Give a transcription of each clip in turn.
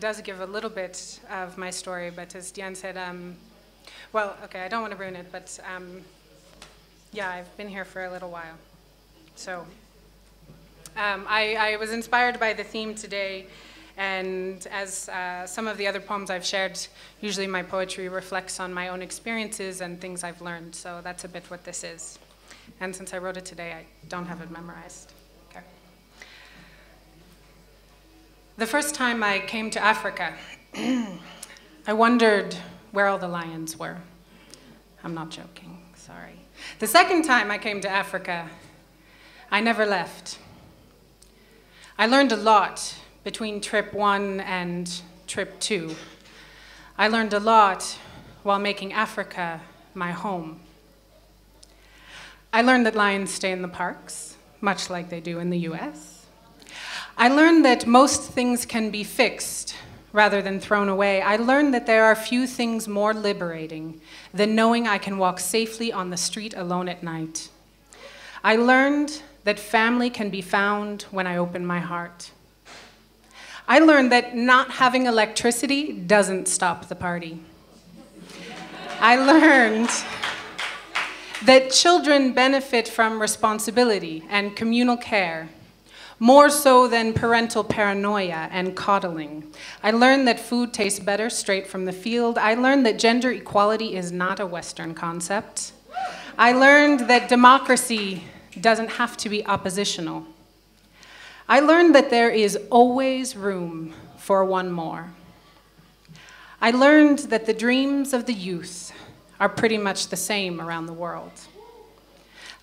does give a little bit of my story, but as Diane said, well, okay, I don't want to ruin it, but yeah, I've been here for a little while. So I was inspired by the theme today, and as some of the other poems I've shared, usually my poetry reflects on my own experiences and things I've learned, so that's a bit what this is. And since I wrote it today, I don't have it memorized. Okay. The first time I came to Africa, I wondered where all the lions were. I'm not joking, sorry. The second time I came to Africa, I never left. I learned a lot between trip 1 and trip 2. I learned a lot while making Africa my home. I learned that lions stay in the parks, much like they do in the US. I learned that most things can be fixed rather than thrown away. I learned that there are few things more liberating than knowing I can walk safely on the street alone at night. I learned that family can be found when I open my heart. I learned that not having electricity doesn't stop the party. I learned that children benefit from responsibility and communal care, more so than parental paranoia and coddling. I learned that food tastes better straight from the field. I learned that gender equality is not a Western concept. I learned that democracy doesn't have to be oppositional. I learned that there is always room for one more. I learned that the dreams of the youth are pretty much the same around the world.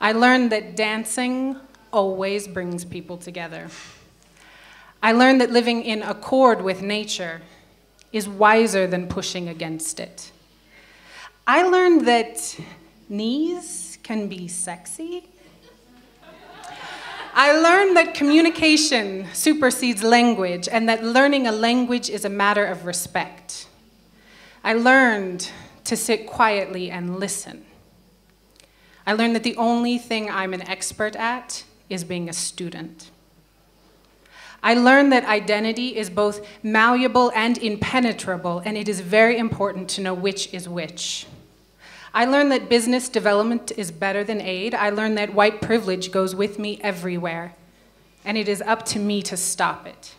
I learned that dancing always brings people together. I learned that living in accord with nature is wiser than pushing against it. I learned that knees can be sexy. I learned that communication supersedes language and that learning a language is a matter of respect. I learned to sit quietly and listen. I learned that the only thing I'm an expert at is being a student. I learned that identity is both malleable and impenetrable, and it is very important to know which is which. I learned that business development is better than aid. I learned that white privilege goes with me everywhere, and it is up to me to stop it.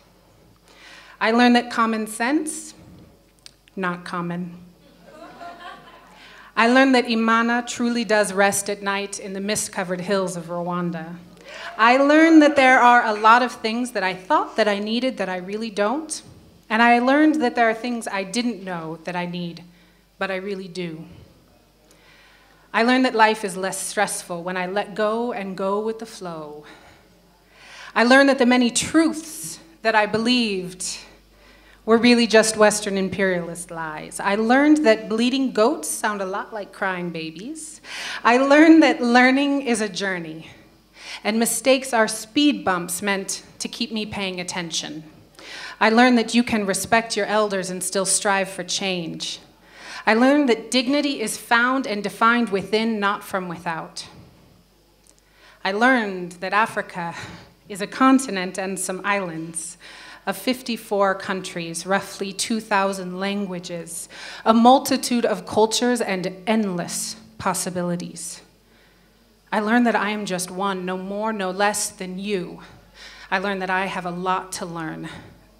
I learned that common sense, not common. I learned that Imana truly does rest at night in the mist-covered hills of Rwanda. I learned that there are a lot of things that I thought that I needed that I really don't. And I learned that there are things I didn't know that I need, but I really do. I learned that life is less stressful when I let go and go with the flow. I learned that the many truths that I believed were really just Western imperialist lies. I learned that bleeding goats sound a lot like crying babies. I learned that learning is a journey, and mistakes are speed bumps meant to keep me paying attention. I learned that you can respect your elders and still strive for change. I learned that dignity is found and defined within, not from without. I learned that Africa is a continent and some islands of 54 countries, roughly 2,000 languages, a multitude of cultures and endless possibilities. I learned that I am just one, no more, no less than you. I learned that I have a lot to learn.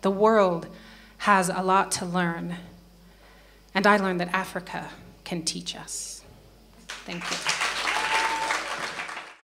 The world has a lot to learn. And I learned that Africa can teach us. Thank you.